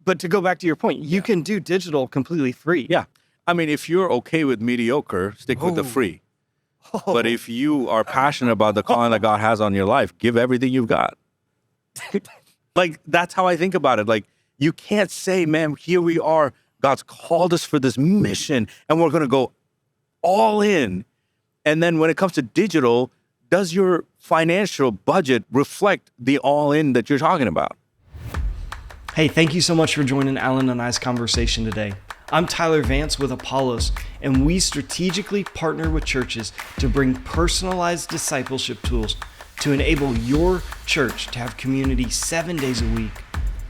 But to go back to your point, you can do digital completely free. Yeah. I mean, if you're okay with mediocre, stick with the free. But if you are passionate about the calling that God has on your life, give everything you've got. Like, that's how I think about it. Like, you can't say, man, here we are. God's called us for this mission, and we're going to go all in. And then when it comes to digital, does your financial budget reflect the all in that you're talking about? Hey, thank you so much for joining Alan and I's conversation today. I'm Tyler Vance with Apollos, and we strategically partner with churches to bring personalized discipleship tools to enable your church to have community 7 days a week,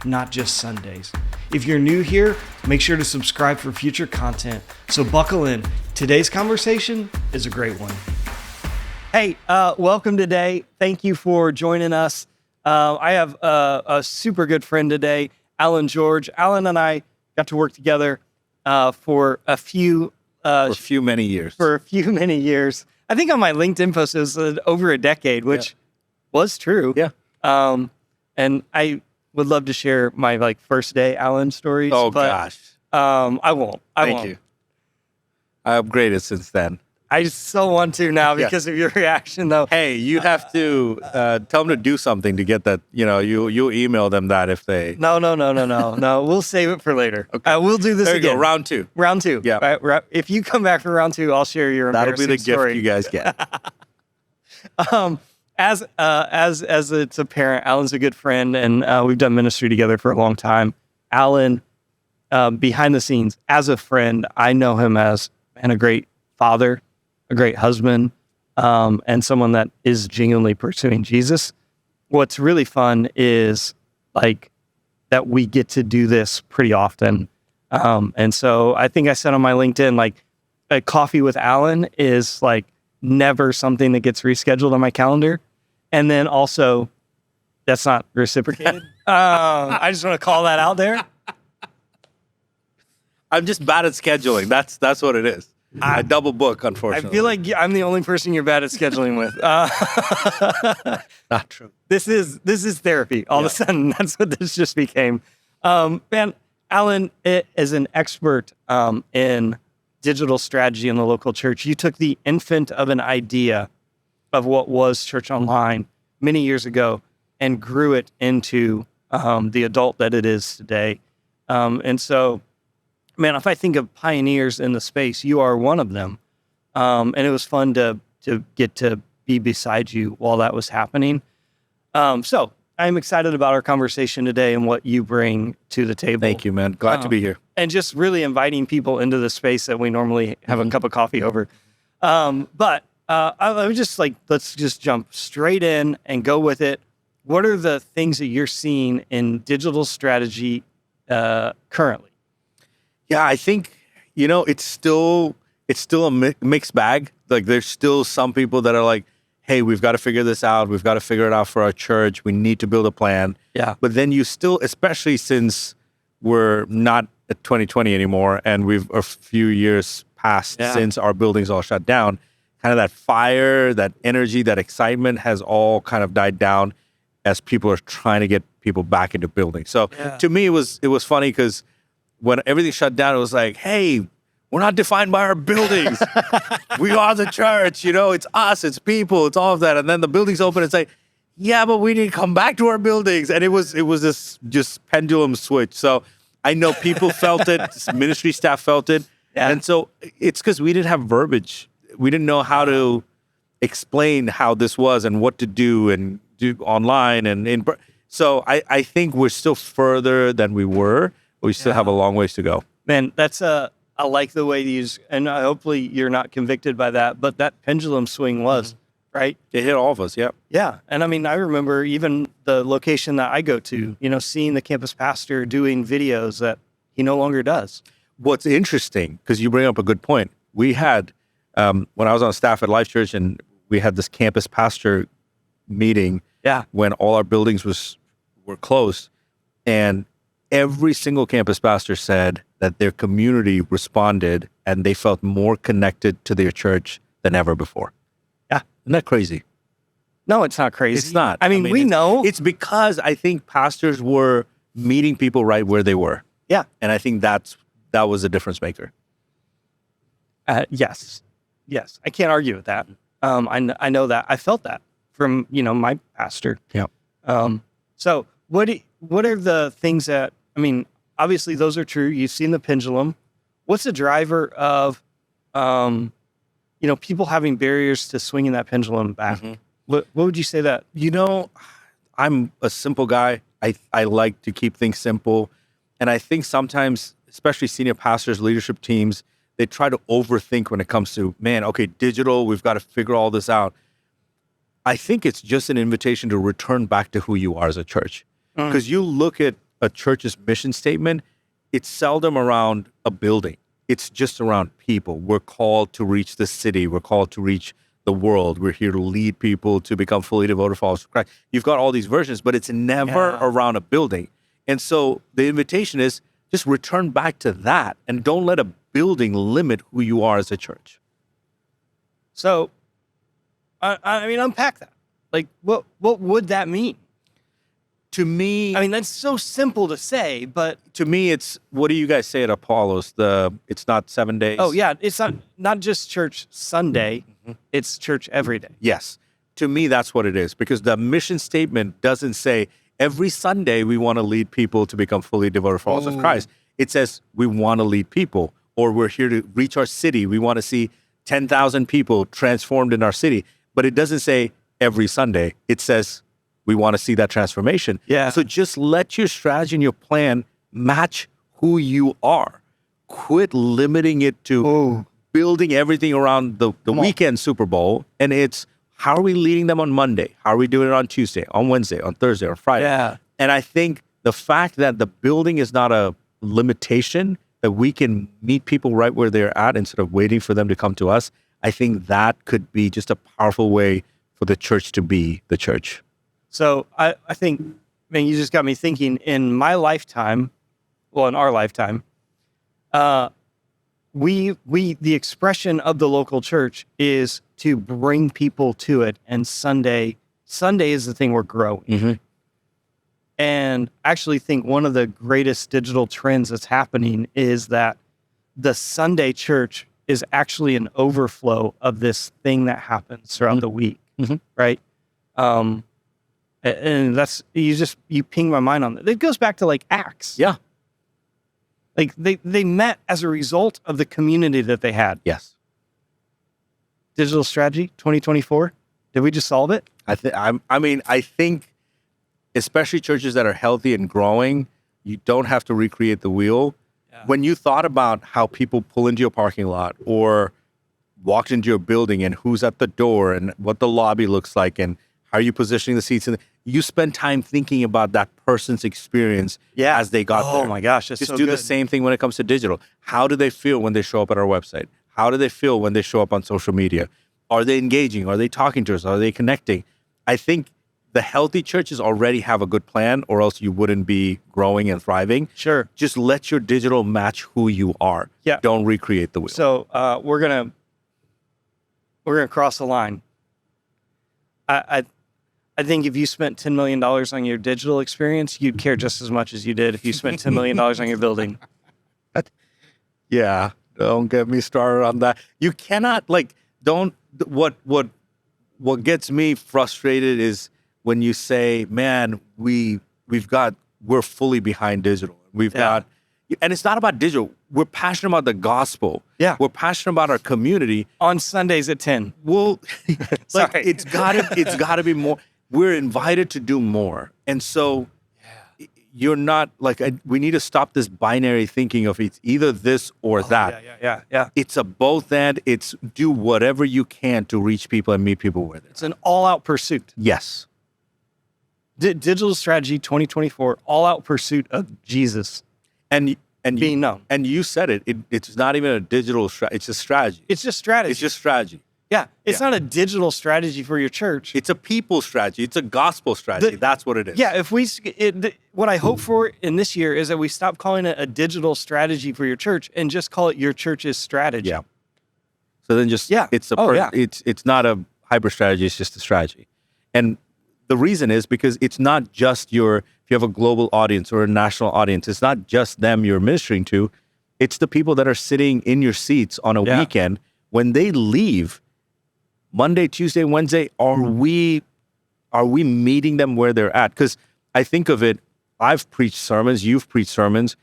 not just Sundays. If you're new here, make sure to subscribe for future content. So buckle in. Today's conversation is a great one. Hey, welcome today. Thank you for joining us. I have a super good friend today, Alan George. Alan and I got to work together for a few many years. For a few many years. I think on my LinkedIn post it was over a decade, which was true. Yeah. And I would love to share my first day Alan stories. Oh, but, gosh. I won't. Thank you. I upgraded since then. I just so want to now because of your reaction, though. Hey, you have to tell them to do something to get that. You email them that if they. No. We'll save it for later. Okay. We'll do this there again. You go. Round two. Round two. Yeah. Right? If you come back for round two, I'll share your embarrassing story. That'll be the gift you guys get. As it's apparent, Alan's a good friend, and we've done ministry together for a long time. Alan, behind the scenes, as a friend, I know him as a great father, a great husband, and someone that is genuinely pursuing Jesus. What's really fun is that we get to do this pretty often. And so I think I said on my LinkedIn, a coffee with Alan is never something that gets rescheduled on my calendar. And then also, that's not reciprocated. I just want to call that out there. I'm just bad at scheduling. That's what it is. I double book, unfortunately. I feel like I'm the only person you're bad at scheduling with. Not true. This is therapy. All of a sudden, that's what this just became. Man, Alan is an expert in digital strategy in the local church. You took the infant of an idea of what was Church Online many years ago and grew it into the adult that it is today. And so, man, if I think of pioneers in the space, you are one of them. And it was fun to get to be beside you while that was happening. So I'm excited about our conversation today and what you bring to the table. Thank you, man. Glad to be here. And just really inviting people into the space that we normally have a cup of coffee over. But I would just let's just jump straight in and go with it. What are the things that you're seeing in digital strategy currently? Yeah, I think, it's still a mixed bag. There's still some people that are like, hey, we've got to figure this out. We've got to figure it out for our church. We need to build a plan. Yeah. But then you still, especially since we're not at 2020 anymore and we've a few years passed since our buildings all shut down, kind of that fire, that energy, that excitement has all kind of died down as people are trying to get people back into buildings. So to me, it was funny because when everything shut down, it was like, hey, we're not defined by our buildings. We are the church, it's us, it's people, it's all of that. And then the buildings open, it's like, yeah, but we need to come back to our buildings. And it was this just pendulum switch. So I know people felt it, ministry staff felt it. Yeah. And so it's because we didn't have verbiage. We didn't know how to explain how this was and what to do and do online. So I think we're still further than we were. We still have a long ways to go. Man, I like the way you use, and hopefully you're not convicted by that, but that pendulum swing was, right? It hit all of us, yeah. Yeah, and I mean, I remember even the location that I go to, seeing the campus pastor doing videos that he no longer does. What's interesting, because you bring up a good point, we had, when I was on staff at Life.Church, and we had this campus pastor meeting when all our buildings were closed, and every single campus pastor said that their community responded and they felt more connected to their church than ever before. Yeah. Isn't that crazy? No, it's not crazy. It's not. I mean we know. It's because I think pastors were meeting people right where they were. Yeah. And I think that was a difference maker. Yes. I can't argue with that. I know that. I felt that from, my pastor. Yeah. So what are the things that, obviously those are true. You've seen the pendulum. What's the driver of, people having barriers to swinging that pendulum back? Mm-hmm. What would you say that? I'm a simple guy. I like to keep things simple. And I think sometimes, especially senior pastors, leadership teams, they try to overthink when it comes to, digital, we've got to figure all this out. I think it's just an invitation to return back to who you are as a church. Because you look at a church's mission statement, it's seldom around a building. It's just around people. We're called to reach the city. We're called to reach the world. We're here to lead people to become fully devoted followers of Christ. You've got all these versions, but it's never around a building. And so the invitation is just return back to that and don't let a building limit who you are as a church. So, unpack that. Like, what would that mean? To me, that's so simple to say, but to me, it's, what do you guys say at Apollos? It's not 7 days. Oh yeah, it's not just church Sunday, it's church every day. Yes. To me, that's what it is, because the mission statement doesn't say every Sunday we want to lead people to become fully devoted followers of Christ. It says we want to lead people, or we're here to reach our city. We want to see 10,000 people transformed in our city. But it doesn't say every Sunday. It says we want to see that transformation. Yeah. So just let your strategy and your plan match who you are. Quit limiting it to building everything around the weekend Super Bowl. And it's, how are we leading them on Monday? How are we doing it on Tuesday, on Wednesday, on Thursday, on Friday? Yeah. And I think the fact that the building is not a limitation, that we can meet people right where they're at instead of waiting for them to come to us, I think that could be just a powerful way for the church to be the church. So I think, man, you just got me thinking. In my lifetime, in our lifetime, the expression of the local church is to bring people to it, and Sunday is the thing we're growing. Mm-hmm. And I actually think one of the greatest digital trends that's happening is that the Sunday church is actually an overflow of this thing that happens throughout the week, right? And that's, you ping my mind on that. It goes back to like Acts. Yeah. Like they met as a result of the community that they had. Yes. Digital strategy 2024. Did we just solve it? I think especially churches that are healthy and growing, you don't have to recreate the wheel. Yeah. When you thought about how people pull into your parking lot or walked into your building and who's at the door and what the lobby looks like and how are you positioning the seats, and you spend time thinking about that person's experience as they got there. Oh my gosh, that's just so do good. The same thing when it comes to digital. How do they feel when they show up at our website? How do they feel when they show up on social media? Are they engaging? Are they talking to us? Are they connecting? I think the healthy churches already have a good plan, or else you wouldn't be growing and thriving. Sure. Just let your digital match who you are. Yeah. Don't recreate the wheel. So we're gonna cross the line. I think if you spent $10 million on your digital experience, you'd care just as much as you did if you spent $10 million on your building. Yeah, don't get me started on that. You cannot what gets me frustrated is when you say, man, we're fully behind digital. And it's not about digital. We're passionate about the gospel. Yeah. We're passionate about our community. On Sundays at 10. Well, Sorry. it's gotta be more. We're invited to do more. And so you're not we need to stop this binary thinking of it's either this or that. Yeah. It's a both and. It's do whatever you can to reach people and meet people where they're at. It's an all-out pursuit. Yes. Digital strategy 2024, all-out pursuit of Jesus. And being known. And you said it's not even a digital strategy. It's a strategy. It's just strategy. It's just strategy. Yeah. It's not a digital strategy for your church. It's a people strategy. It's a gospel strategy. That's what it is. Yeah. What I hope for in this year is that we stop calling it a digital strategy for your church and just call it your church's strategy. Yeah. So then it's not a hybrid strategy. It's just a strategy. And the reason is because it's not just if you have a global audience or a national audience, it's not just them you're ministering to. It's the people that are sitting in your seats on a weekend. When they leave Monday, Tuesday, Wednesday, are we meeting them where they're at? Because I think of it, I've preached sermons, you've preached sermons.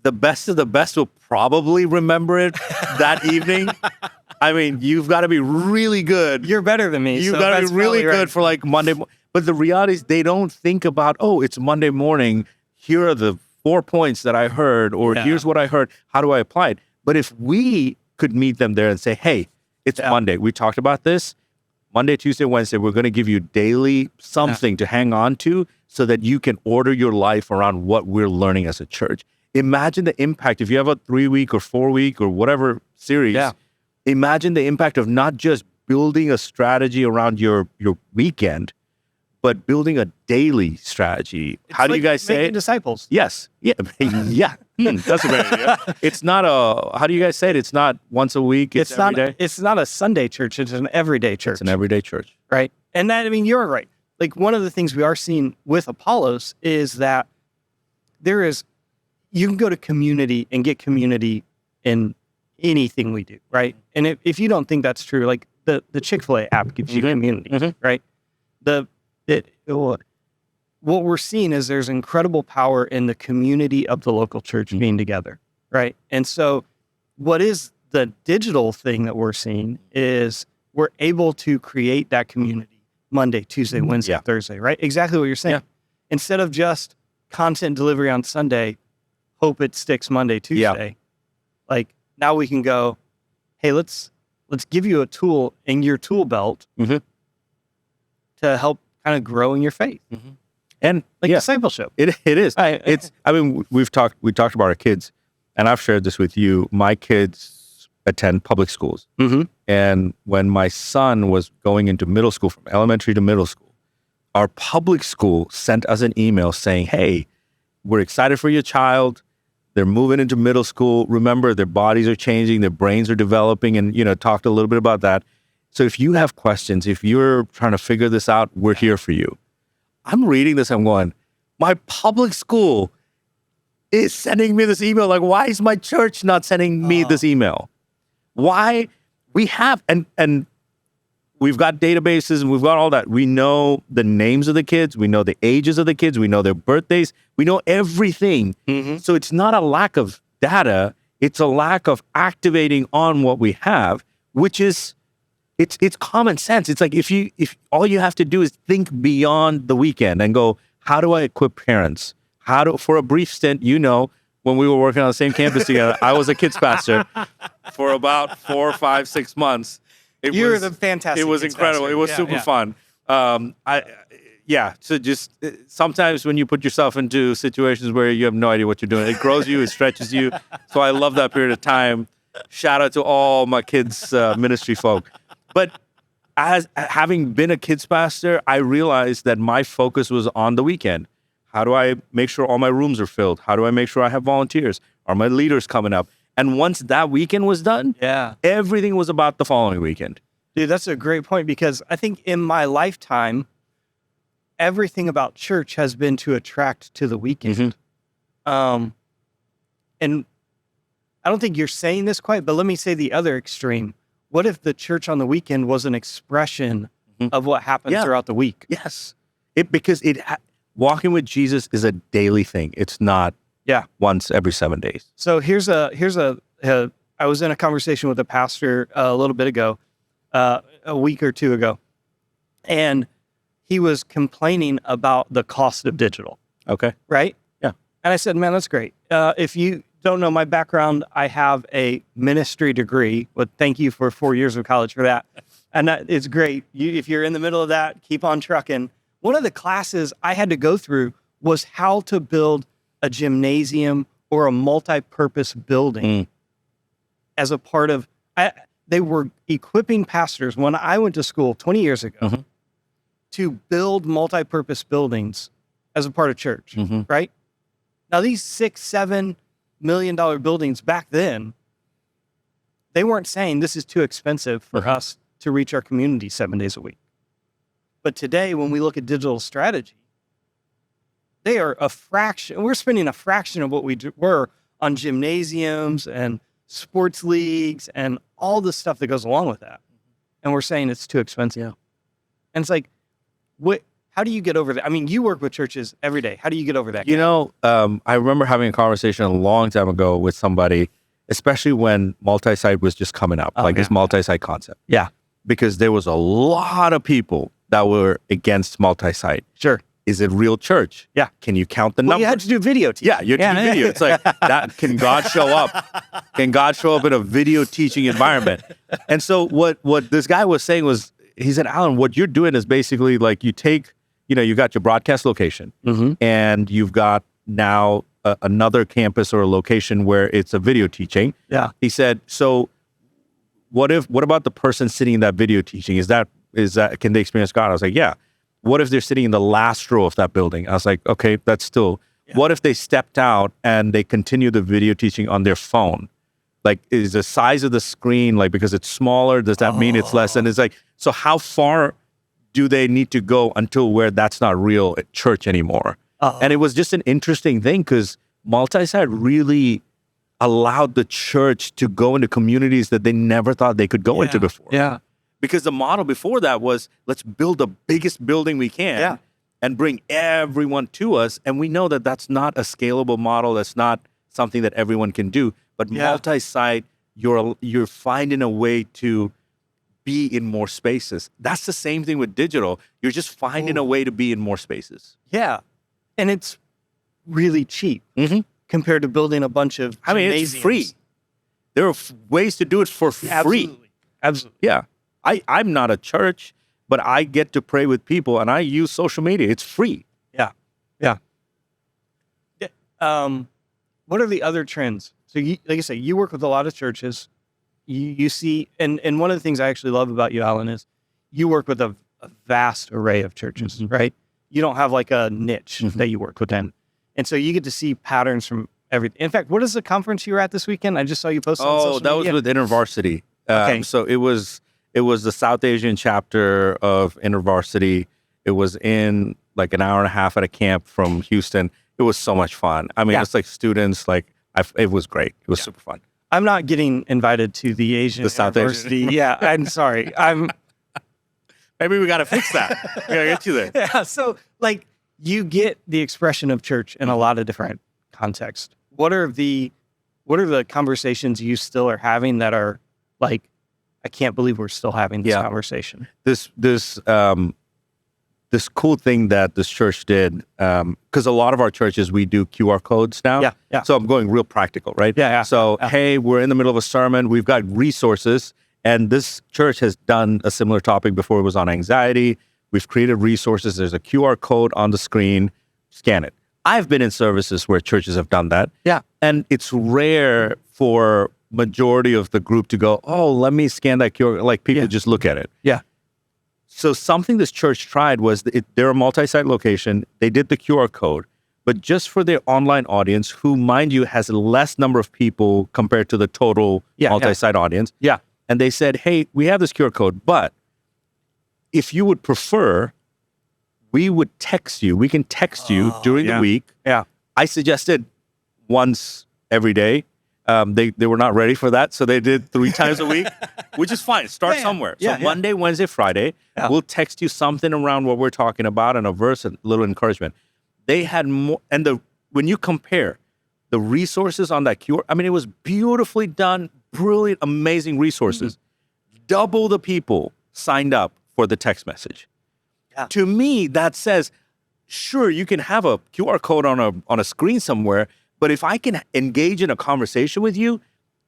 The best of the best will probably remember it that evening. I mean, you've got to be really good. You're better than me. You've so got to that's be really probably good right. for like Monday. But the reality is they don't think about, oh, it's Monday morning. Here are the 4 points that I heard, or here's what I heard. How do I apply it? But if we could meet them there and say, hey, it's Monday. We talked about this. Monday, Tuesday, Wednesday, we're going to give you daily something to hang on to so that you can order your life around what we're learning as a church. Imagine the impact. If you have a 3-week or 4-week or whatever series, imagine the impact of not just building a strategy around your weekend, but building a daily strategy. How do you guys say it? Disciples. Yes. Yeah. Yeah. That's a great idea. It's not how do you guys say it? It's not once a week. It's every day. It's not a Sunday church. It's an everyday church. It's an everyday church. Right. And that, I mean, you're right. Like one of the things we are seeing with Apollos is that you can go to community and get community in anything we do. Right. And if you don't think that's true, like the Chick-fil-A app gives you community, right? What we're seeing is there's incredible power in the community of the local church being together, right? And so what is the digital thing that we're seeing is we're able to create that community Monday, Tuesday, Wednesday, Thursday, right? Exactly what you're saying. Instead of just content delivery on Sunday, hope it sticks Monday, Tuesday. Like now we can go, hey, let's give you a tool in your tool belt to help kind of grow in your faith. And like discipleship. It is. I mean, we talked about our kids, and I've shared this with you. My kids attend public schools. And when my son was going into middle school, from elementary to middle school, our public school sent us an email saying, hey, we're excited for your child. They're moving into middle school. Remember, their bodies are changing, their brains are developing, and, talked a little bit about that. So if you have questions, if you're trying to figure this out, we're here for you. I'm reading this, I'm going, my public school is sending me this email. Like, why is my church not sending me this email? Why? We have, and we've got databases and we've got all that. We know the names of the kids. We know the ages of the kids. We know their birthdays. We know everything. So it's not a lack of data. It's a lack of activating on what we have, which is, it's common sense. It's like if all you have to do is think beyond the weekend and go, how do I equip parents? For a brief stint, when we were working on the same campus together, I was a kids pastor for about 4, 5, 6 months. You were the fantastic. It was incredible. Pastor. It was super fun. So just sometimes when you put yourself into situations where you have no idea what you're doing, it grows you, it stretches you. So I love that period of time. Shout out to all my kids' ministry folk. But as having been a kids pastor, I realized that my focus was on the weekend. How do I make sure all my rooms are filled? How do I make sure I have volunteers? Are my leaders coming up? And once that weekend was done, everything was about the following weekend. Dude, that's a great point, because I think in my lifetime, everything about church has been to attract to the weekend. And I don't think you're saying this quite, but let me say the other extreme. What if the church on the weekend was an expression of what happens throughout the week? Yes. Because walking with Jesus is a daily thing. It's not once every 7 days. So I was in a conversation with a pastor a little bit ago, a week or two ago, and he was complaining about the cost of digital. Okay. Right? Yeah. And I said, man, that's great. If you don't know my background, I have a ministry degree, but thank you for 4 years of college for that. And it's great. If you're in the middle of that, keep on trucking. One of the classes I had to go through was how to build a gymnasium or a multi-purpose building as a part of, they were equipping pastors when I went to school 20 years ago to build multi-purpose buildings as a part of church, right? Now these $6-7 million buildings back then, they weren't saying this is too expensive for us to reach our community 7 days a week. But today, when we look at digital strategy, they are a fraction. We're spending a fraction of what were on gymnasiums and sports leagues and all the stuff that goes along with that. And we're saying it's too expensive. Yeah. And it's like, how do you get over that? I mean, you work with churches every day. How do you get over that? You know, I remember having a conversation a long time ago with somebody, especially when multi-site was just coming up, this multi-site concept. Yeah. Because there was a lot of people that were against multi-site. Sure. Is it real church? Yeah. Can you count the numbers? You had to do video teaching. Yeah, you have to do video. It's like, can God show up? Can God show up in a video teaching environment? And so what this guy was saying was, he said, Alan, what you're doing is basically like you take, you got your broadcast location and you've got now another campus or a location where it's a video teaching. Yeah. He said, so what about the person sitting in that video teaching? Is that, can they experience God? I was like, yeah. What if they're sitting in the last row of that building? I was like, okay, that's still, what if they stepped out and they continue the video teaching on their phone? Like, is the size of the screen, like, because it's smaller, does that mean it's less? And it's like, so how far do they need to go until where that's not real at church anymore? And it was just an interesting thing because multi-site really allowed the church to go into communities that they never thought they could go into before. Yeah. Because the model before that was, let's build the biggest building we can and bring everyone to us. And we know that that's not a scalable model. That's not something that everyone can do. But multi-site, you're finding a way to be in more spaces. That's the same thing with digital. You're just finding a way to be in more spaces. Yeah. And it's really cheap compared to building a bunch of I mean, it's free. There are ways to do it for free. Absolutely. Yeah. I'm not a church, but I get to pray with people and I use social media. It's free. Yeah. Yeah. What are the other trends? So like I say, you work with a lot of churches. You see, and one of the things I actually love about you, Alan, is you work with a vast array of churches, right? You don't have like a niche that you work within. And so you get to see patterns from everything. In fact, what is the conference you were at this weekend? I just saw you post on social media. Oh, that was with InterVarsity. Okay. So it was the South Asian chapter of InterVarsity. It was in like an hour and a half at a camp from Houston. It was so much fun. I mean, it's like students, it was great. It was super fun. I'm not getting invited to the South University. Asian. Yeah, I'm sorry. Maybe we got to fix that. We got to get you there. Yeah, so like you get the expression of church in a lot of different contexts. What are the conversations you still are having that are like, I can't believe we're still having this conversation? This cool thing that this church did, because a lot of our churches, we do QR codes now. Yeah. So I'm going real practical, right? Yeah. So, hey, we're in the middle of a sermon. We've got resources. And this church has done a similar topic before. It was on anxiety. We've created resources. There's a QR code on the screen. Scan it. I've been in services where churches have done that. Yeah. And it's rare for majority of the group to go, oh, let me scan that QR. Like people just look at it. Yeah. So something this church tried was, they're a multi-site location. They did the QR code, but just for their online audience, who, mind you, has less number of people compared to the total multi-site audience. Yeah. And they said, hey, we have this QR code, but if you would prefer, we would text you. We can text you during the week. Yeah. I suggested once every day. They were not ready for that, so they did 3 times a week, which is fine. Start somewhere. So Monday, Wednesday, Friday, we'll text you something around what we're talking about and a verse, a little encouragement. They had more, and when you compare the resources on that QR, I mean, it was beautifully done, brilliant, amazing resources. Double the people signed up for the text message. Yeah. To me, that says, sure, you can have a QR code on a screen somewhere, but if I can engage in a conversation with you,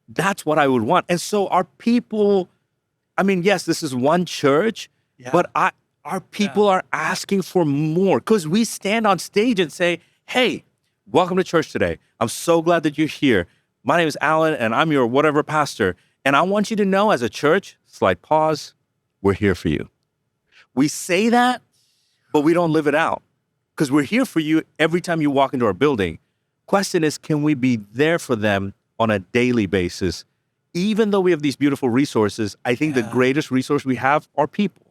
that's what I would want. And so our people, I mean, yes, this is one church, but our people are asking for more because we stand on stage and say, hey, welcome to church today. I'm so glad that you're here. My name is Alan and I'm your whatever pastor. And I want you to know as a church, slight pause, we're here for you. We say that, but we don't live it out because we're here for you every time you walk into our building. Question is, can we be there for them on a daily basis? Even though we have these beautiful resources, I think the greatest resource we have are people.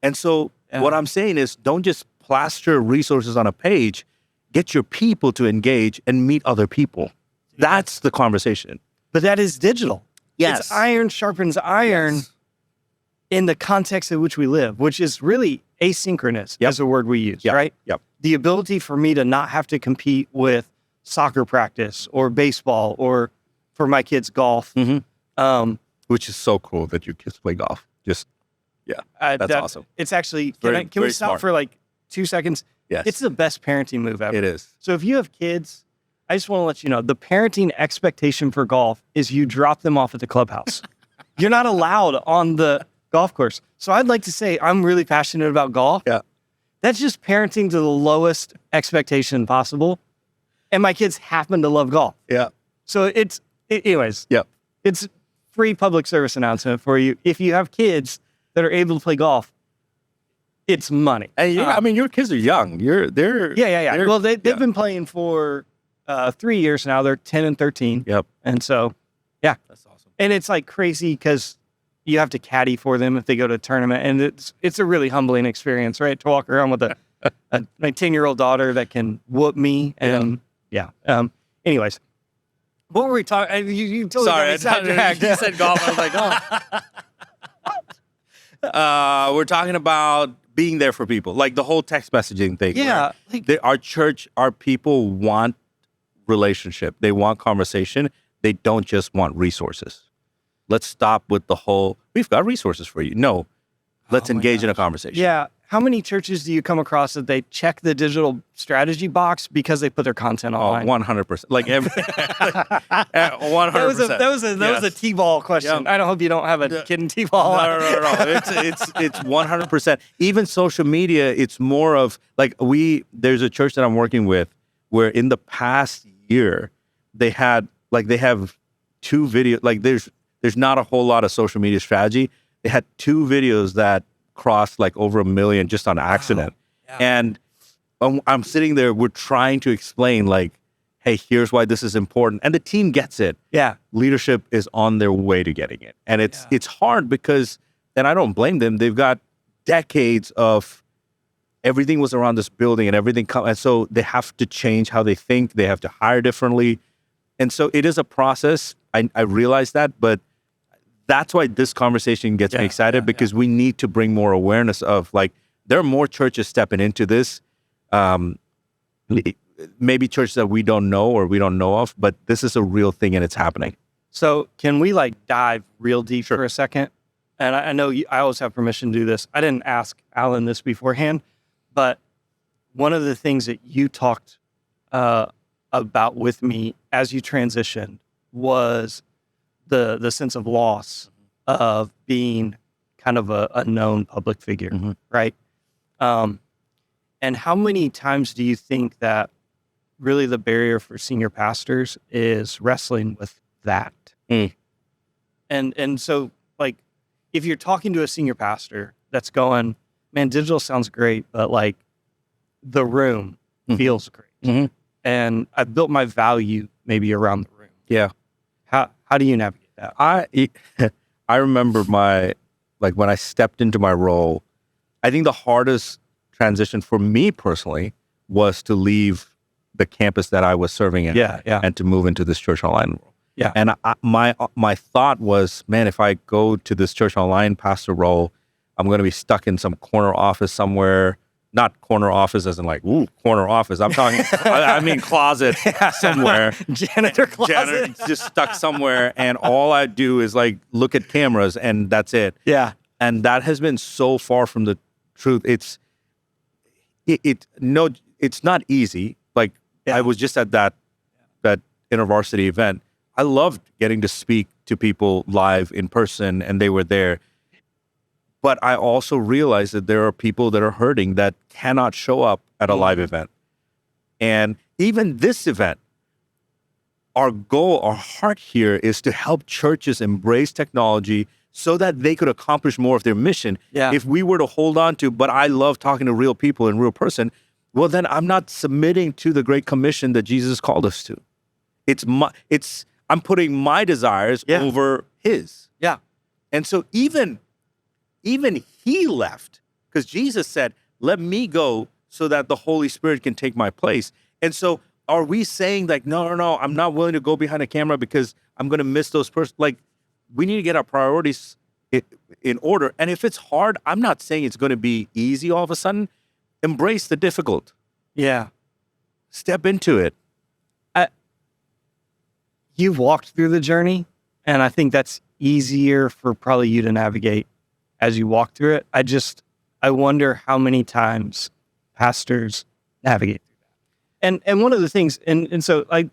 And so What I'm saying is, don't just plaster resources on a page. Get your people to engage and meet other people. That's the conversation. But that is digital. Yes. It's iron sharpens iron in the context in which we live, which is really asynchronous as a word we use, right? Yep. The ability for me to not have to compete with soccer practice or baseball or for my kids golf. Which is so cool that your kids play golf. Just, that's awesome. It's actually, Very, can we very stop smart. for like 2 seconds? Yes. It's the best parenting move ever. It is. So if you have kids, I just want to let you know, the parenting expectation for golf is you drop them off at the clubhouse. You're not allowed on the golf course. So I'd like to say I'm really passionate about golf. Yeah. That's just parenting to the lowest expectation possible. And my kids happen to love golf. Yeah. So anyways, Yep. it's free public service announcement for you. If you have kids that are able to play golf, it's money. And your kids are young. They're Well, they've been playing for 3 years now. They're 10 and 13. Yep. And so, That's awesome. and it's like crazy because you have to caddy for them if they go to a tournament, and it's a really humbling experience, right? To walk around with my 10-year-old daughter that can whoop me, and anyways, what were we talking? You totally got me sidetracked. You said golf. I was like, oh. We're talking about being there for people, like the whole text messaging thing. Yeah, Our church, our people want relationship. They want conversation. They don't just want resources. Let's stop with the whole, we've got resources for you. No, let's engage in a conversation. Yeah. How many churches do you come across that they check the digital strategy box because they put their content online? 100%. Like 100%. That was a T-ball question. Yeah. I don't hope you don't have a kid in T-ball. No. It's 100%. Even social media, it's more of like there's a church that I'm working with where in the past year they have 2 videos. Like there's not a whole lot of social media strategy. They had 2 videos that crossed like over 1 million just on accident. Wow. Yeah. And I'm sitting there, we're trying to explain like, hey, here's why this is important. And the team gets it. Yeah. Leadership is on their way to getting it. And it's hard because, and I don't blame them, they've got decades of everything was around this building and everything. And so they have to change how they think. They have to hire differently. And so it is a process. I realize that, but that's why this conversation gets me excited because we need to bring more awareness of like, there are more churches stepping into this. Maybe churches that we don't know or we don't know of, but this is a real thing and it's happening. So can we like dive real deep for a second? And I know I always have permission to do this. I didn't ask Alan this beforehand, but one of the things that you talked about with me as you transitioned was the sense of loss of being kind of a known public figure, right? And how many times do you think that really the barrier for senior pastors is wrestling with that? And so, like, if you're talking to a senior pastor that's going, man, digital sounds great, but like the room feels great. And I've built my value maybe around the room. Yeah. How do you navigate that? I remember when I stepped into my role, I think the hardest transition for me personally was to leave the campus that I was serving in and to move into this church online role. Yeah. And my thought was, man, if I go to this church online pastor role, I'm going to be stuck in some corner office somewhere. Not corner office as in like, ooh, corner office. I'm talking, I mean closet somewhere. Janitor closet. Just stuck somewhere. And all I do is like look at cameras and that's it. Yeah. And that has been so far from the truth. It's not easy. Like I was just at that InterVarsity event. I loved getting to speak to people live in person and they were there. But I also realized that there are people that are hurting that cannot show up at a live event. And even this event, our goal, our heart here is to help churches embrace technology so that they could accomplish more of their mission. Yeah. If we were to hold on to, but I love talking to real people in real person, well, then I'm not submitting to the Great Commission that Jesus called us to. I'm putting my desires over his. Yeah. And so even he left Because Jesus said, let me go so that the Holy Spirit can take my place. And so are we saying like, no, I'm not willing to go behind a camera because I'm going to miss those persons? Like, we need to get our priorities in order. And if it's hard, I'm not saying it's going to be easy all of a sudden. Embrace the difficult. Yeah. Step into it. You've walked through the journey, and I think that's easier for probably you to navigate as you walk through it. I wonder how many times pastors navigate through that. And one of the things, and so I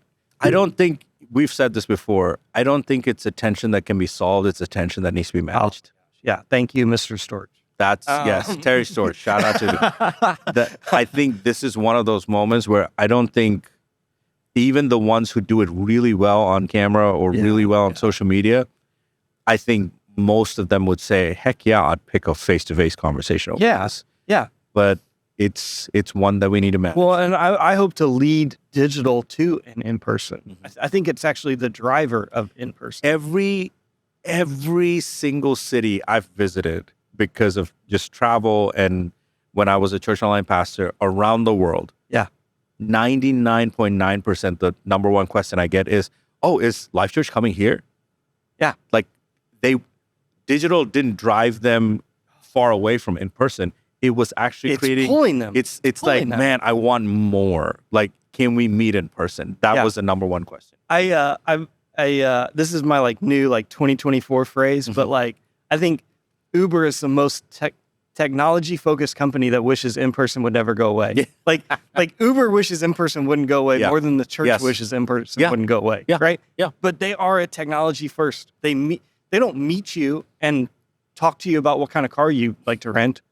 don't think, we've said this before, I don't think it's a tension that can be solved. It's a tension that needs to be managed. Yeah. Thank you, Mr. Storch. That's, yes, Terry Storch. Shout out to him. I think this is one of those moments where I don't think even the ones who do it really well on camera or really well on social media, I think most of them would say, heck yeah, I'd pick a face-to-face conversation over this. Yeah. But it's one that we need to manage. Well, and I hope to lead digital to an in-person. I think it's actually the driver of in-person. Every single city I've visited because of just travel and when I was a church online pastor around the world. Yeah. 99.9%, the number one question I get is, is Life.Church coming here? Yeah. Like digital didn't drive them far away from in person. It was actually creating, pulling them. It's like, man, I want more. Like, can we meet in person? That was the number one question. This is my like new like 2024 phrase, but like, I think Uber is the most technology focused company that wishes in-person would never go away. Yeah. like Uber wishes in-person wouldn't go away more than the church wishes in-person wouldn't go away. Yeah. Right? Yeah. But they are a technology first. They don't meet you and talk to you about what kind of car you like to rent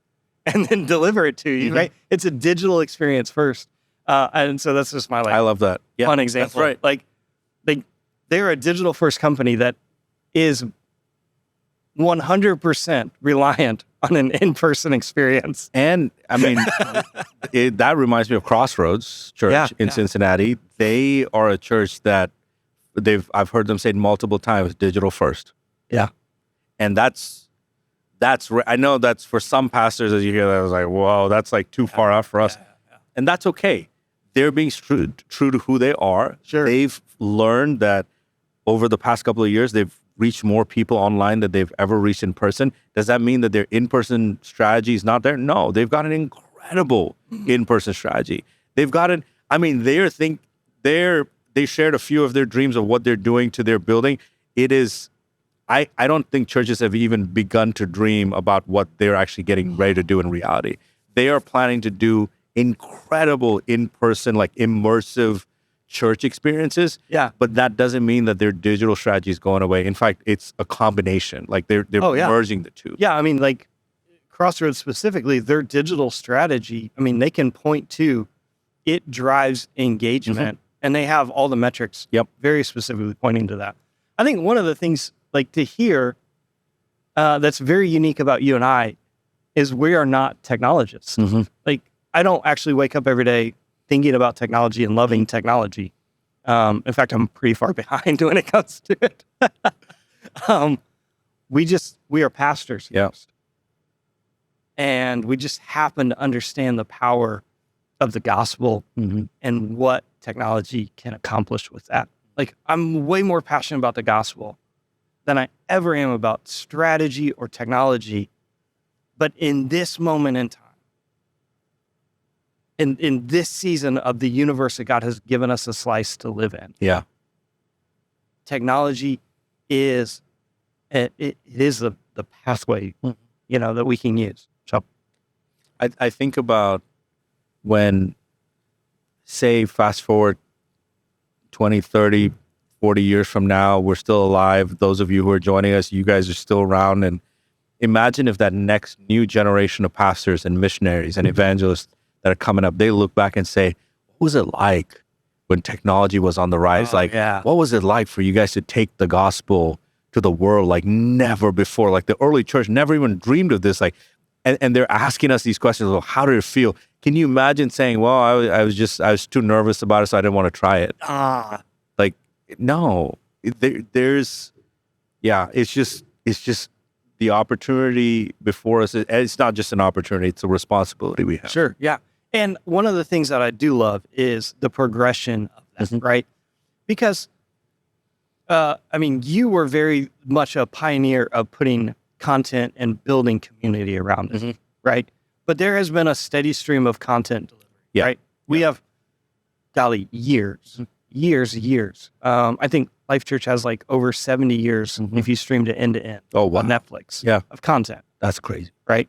and then deliver it to you, right? It's a digital experience first. And so that's just my I love that. Fun example. That's right. Like they're a digital first company that is 100% reliant on an in-person experience. And I mean, that reminds me of Crossroads Church in Cincinnati. They are a church that I've heard them say multiple times, digital first. Yeah. And I know that's for some pastors, as you hear that, I was like, whoa, that's like too far out for us. Yeah. And that's okay. They're being true to who they are. Sure. They've learned that over the past couple of years, they've reached more people online than they've ever reached in person. Does that mean that their in-person strategy is not there? No, they've got an incredible in-person strategy. They've got they shared a few of their dreams of what they're doing to their building. It is, I don't think churches have even begun to dream about what they're actually getting ready to do in reality. They are planning to do incredible in-person, like immersive church experiences. Yeah. But that doesn't mean that their digital strategy is going away. In fact, it's a combination. Like they're merging the two. Yeah. I mean, like Crossroads specifically, their digital strategy, I mean, they can point to it drives engagement and they have all the metrics very specifically pointing to that. I think one of the things like to hear that's very unique about you and I is we are not technologists. Like I don't actually wake up every day thinking about technology and loving technology. In fact, I'm pretty far behind when it comes to it. We are pastors. Yes. And we just happen to understand the power of the gospel and what technology can accomplish with that. Like I'm way more passionate about the gospel than I ever am about strategy or technology. But in this moment in time, in this season of the universe that God has given us a slice to live in. Yeah. Technology is, it is the pathway, that we can use. So I think about when, say, fast forward 20, 30, 40 years from now, we're still alive. Those of you who are joining us, you guys are still around. And imagine if that next new generation of pastors and missionaries and evangelists that are coming up, they look back and say, what was it like when technology was on the rise? What was it like for you guys to take the gospel to the world like never before? Like the early church never even dreamed of this. Like, and they're asking us these questions. Well, how did it feel? Can you imagine saying, well, I was too nervous about it, so I didn't want to try it. Like, no, it's just the opportunity before us, it's not just an opportunity, it's a responsibility we have. Sure. Yeah. And one of the things that I do love is the progression of that, right? Because, you were very much a pioneer of putting content and building community around it, right? But there has been a steady stream of content delivery, right? We have, years. I think Life.Church has like over 70 years if you streamed it end to end on Netflix of content. That's crazy. Right?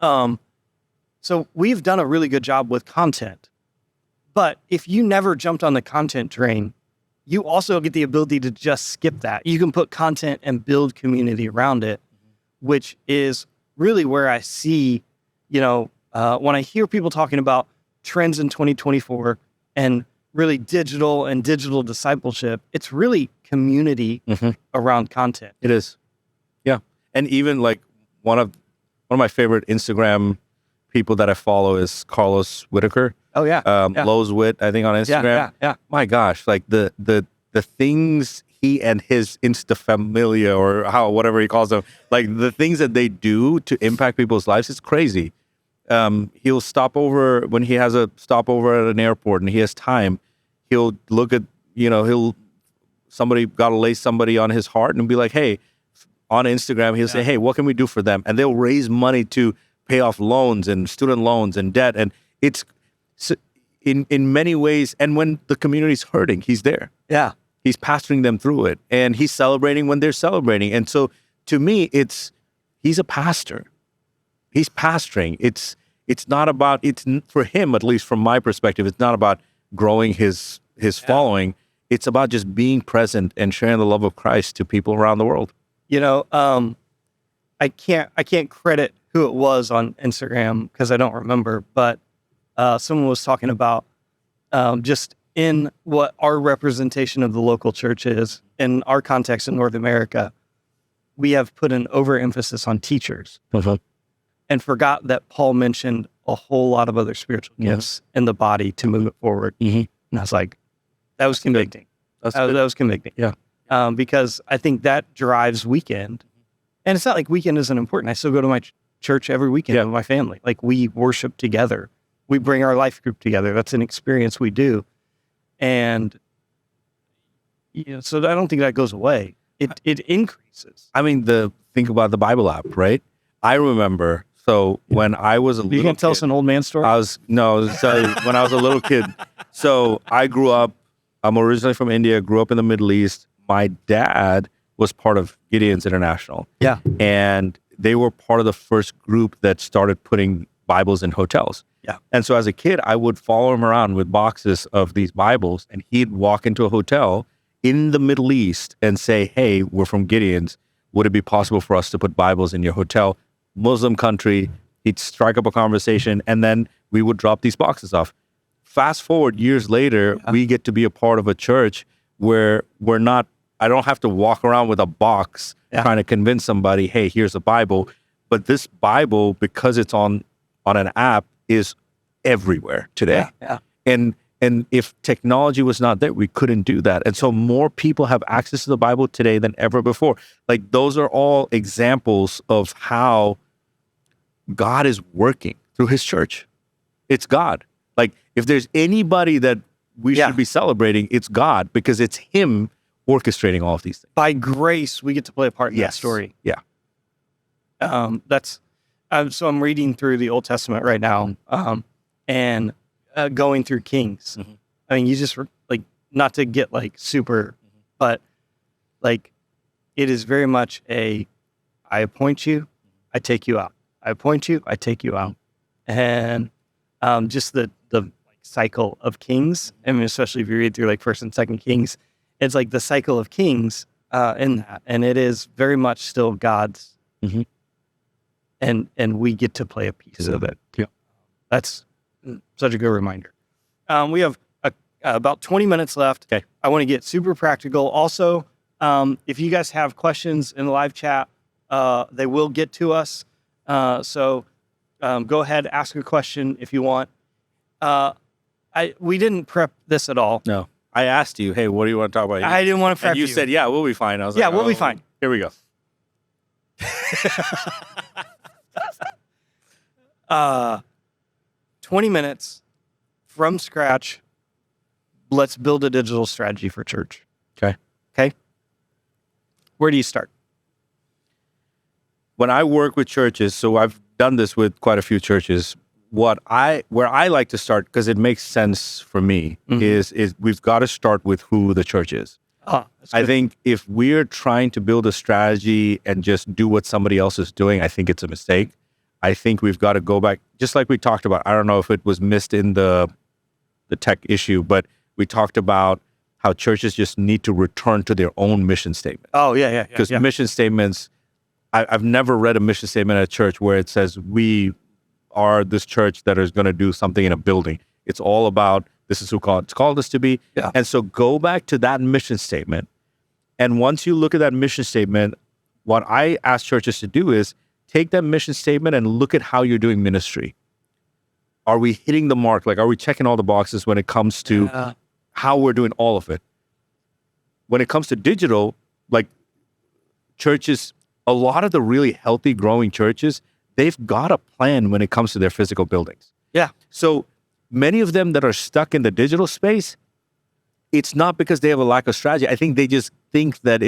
So we've done a really good job with content. But if you never jumped on the content train, you also get the ability to just skip that. You can put content and build community around it, which is really where I see, when I hear people talking about trends in 2024 and really digital discipleship, it's really community around content. It is. Yeah. And even like one of my favorite Instagram people that I follow is Carlos Whitaker. Oh yeah. Lowe's Wit, I think, on Instagram. Yeah. My gosh, like the things he and his Insta familia, or whatever he calls them, like the things that they do to impact people's lives, it's crazy. He'll stop over when he has a stopover at an airport and he has time. He'll look at, somebody got to lay somebody on his heart and be like, hey, on Instagram, he'll say, hey, what can we do for them? And they'll raise money to pay off loans and student loans and debt. And it's in many ways. And when the community's hurting, he's there. Yeah. He's pastoring them through it, and he's celebrating when they're celebrating. And so to me, he's a pastor. He's pastoring. It's not about, for him, at least from my perspective, it's not about growing his following. It's about just being present and sharing the love of Christ to people around the world. I can't credit who it was on Instagram because I don't remember, but someone was talking about just in what our representation of the local church is, in our context in North America, we have put an overemphasis on teachers and forgot that Paul mentioned a whole lot of other spiritual gifts in the body to move it forward. And I was like, that was convicting. That was convicting. Yeah. Because I think that drives weekend. And it's not like weekend isn't important. I still go to my church every weekend with my family. Like, we worship together. We bring our life group together. That's an experience we do. And so I don't think that goes away. It increases. I mean, think about the Bible app, right? I remember, when I was a little kid. You can't tell us an old man story? When I was a little kid. So I grew up, I'm originally from India, grew up in the Middle East. My dad was part of Gideon's International. Yeah. And they were part of the first group that started putting Bibles in hotels. Yeah. And so as a kid, I would follow him around with boxes of these Bibles, and he'd walk into a hotel in the Middle East and say, hey, we're from Gideon's. Would it be possible for us to put Bibles in your hotel? Muslim country. He'd strike up a conversation, and then we would drop these boxes off. Fast forward years later, we get to be a part of a church where I don't have to walk around with a box trying to convince somebody, hey, here's a Bible. But this Bible, because it's on an app, is everywhere today. Yeah. And if technology was not there, we couldn't do that. And so more people have access to the Bible today than ever before. Like, those are all examples of how God is working through his church. It's God. Like, if there's anybody that we should be celebrating, it's God, because it's him orchestrating all of these things. By grace, we get to play a part in that story. Yeah. So I'm reading through the Old Testament right now, and going through Kings. I mean, you just not to get super, but it is very much I appoint you, I take you out. I appoint you, I take you out. And just the cycle of Kings. I mean, especially if you read through First and Second Kings, it's like the cycle of Kings in that, and it is very much still God's. And we get to play a piece of it. Yeah. That's such a good reminder. We have about 20 minutes left. Okay. I want to get super practical. Also, if you guys have questions in the live chat, they will get to us. So go ahead, ask a question if you want. We didn't prep this at all. No. I asked you, hey, what do you want to talk about? I didn't want to prep you. And you said, yeah, we'll be fine. I was like, we'll be fine. Here we go. 20 minutes from scratch. Let's build a digital strategy for church. Okay. Where do you start? When I work with churches, so I've done this with quite a few churches. Where I like to start, because it makes sense for me, is we've got to start with who the church is. I think if we're trying to build a strategy and just do what somebody else is doing, I think it's a mistake. I think we've got to go back, just like we talked about. I don't know if it was missed in the tech issue, but we talked about how churches just need to return to their own mission statement. Oh, yeah. Because mission statements, I've never read a mission statement at a church where it says we are this church that is going to do something in a building. It's all about this is who it's called us to be. Yeah. And so go back to that mission statement. And once you look at that mission statement, what I ask churches to do is take that mission statement and look at how you're doing ministry. Are we hitting the mark? Like, are we checking all the boxes when it comes to how we're doing all of it? When it comes to digital, like churches, a lot of the really healthy, growing churches, they've got a plan when it comes to their physical buildings. Yeah. So many of them that are stuck in the digital space, it's not because they have a lack of strategy. I think they just think that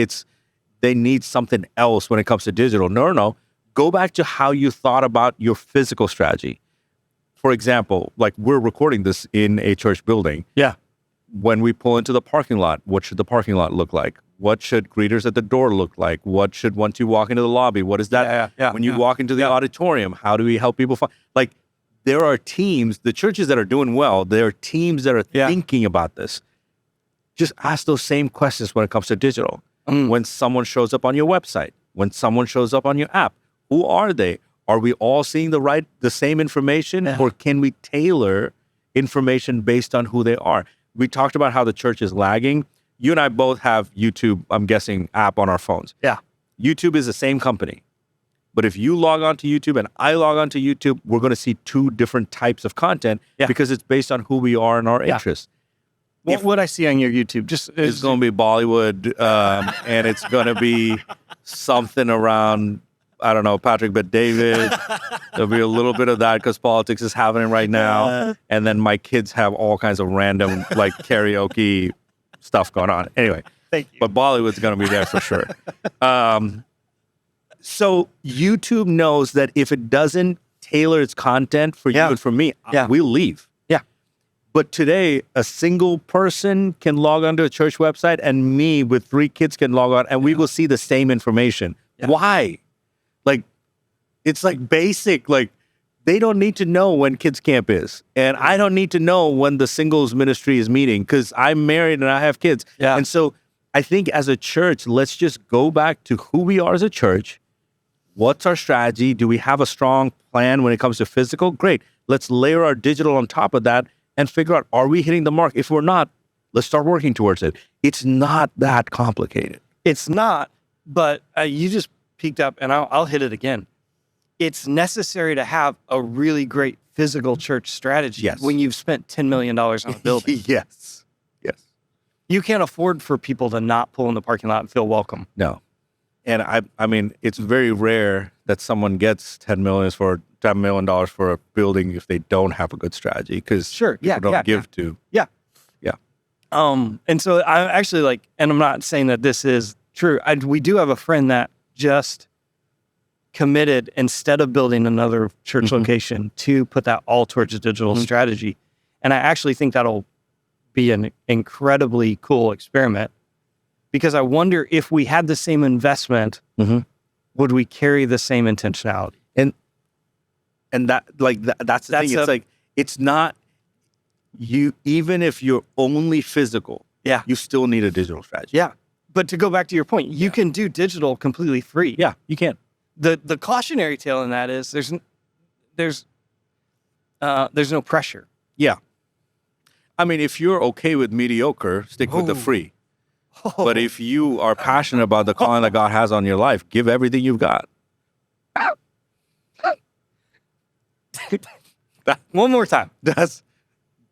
they need something else when it comes to digital. No. Go back to how you thought about your physical strategy. For example, like we're recording this in a church building. Yeah. When we pull into the parking lot, what should the parking lot look like? What should greeters at the door look like? What should, once you walk into the lobby, what is that? When you walk into the auditorium, how do we help people find? Like, there are teams, the churches that are doing well, there are teams that are thinking about this. Just ask those same questions when it comes to digital. When someone shows up on your website, when someone shows up on your app, who are they? Are we all seeing the same information, or can we tailor information based on who they are? We talked about how the church is lagging. You and I both have YouTube, I'm guessing, app on our phones. Yeah. YouTube is the same company. But if you log on to YouTube and I log on to YouTube, we're going to see two different types of content because it's based on who we are and our interests. What I see on your YouTube, it's going to be Bollywood, and it's going to be something around, I don't know, Patrick Bet David. There'll be a little bit of that because politics is happening right now. And then my kids have all kinds of random like karaoke stuff going on. Anyway, thank you. But Bollywood's going to be there for sure. So YouTube knows that if it doesn't tailor its content for you and for me, we'll leave. Yeah. But today, a single person can log onto a church website, and me with 3 kids can log on, and we will see the same information. Yeah. Why? Like, it's like basic, like, they don't need to know when kids camp is. And I don't need to know when the singles ministry is meeting because I'm married and I have kids. Yeah. And so I think as a church, let's just go back to who we are as a church. What's our strategy? Do we have a strong plan when it comes to physical? Great. Let's layer our digital on top of that and figure out, are we hitting the mark? If we're not, let's start working towards it. It's not that complicated. It's not, but you just peeked up, and I'll hit it again. It's necessary to have a really great physical church strategy when you've spent $10 million on a building. Yes. You can't afford for people to not pull in the parking lot and feel welcome. No. And I mean, it's very rare that someone gets $10 million for a building if they don't have a good strategy, because people don't give to. Yeah. And so I actually like, and I'm not saying that this is true. We do have a friend that just committed, instead of building another church location, to put that all towards a digital strategy. And I actually think that'll be an incredibly cool experiment, because I wonder if we had the same investment, would we carry the same intentionality? And that's the thing. It's like, it's not you, even if you're only physical, you still need a digital strategy. Yeah. But to go back to your point, you can do digital completely free. Yeah, you can. The cautionary tale in that is there's no pressure. Yeah. I mean, if you're okay with mediocre, stick with the free. But if you are passionate about the calling that God has on your life, give everything you've got. One more time.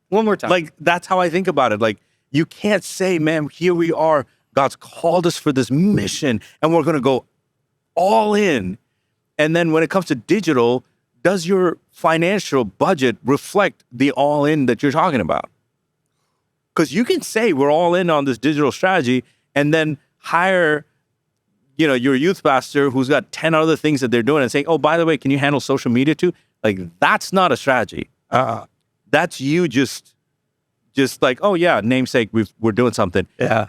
One more time. Like, that's how I think about it. Like, you can't say, man, here we are. God's called us for this mission, and we're going to go all in. And then when it comes to digital, does your financial budget reflect the all in that you're talking about? Because you can say we're all in on this digital strategy and then hire, your youth pastor who's got 10 other things that they're doing and saying, oh, by the way, can you handle social media too? Like, that's not a strategy. That's you just like, oh yeah, namesake, we're doing something. Yeah.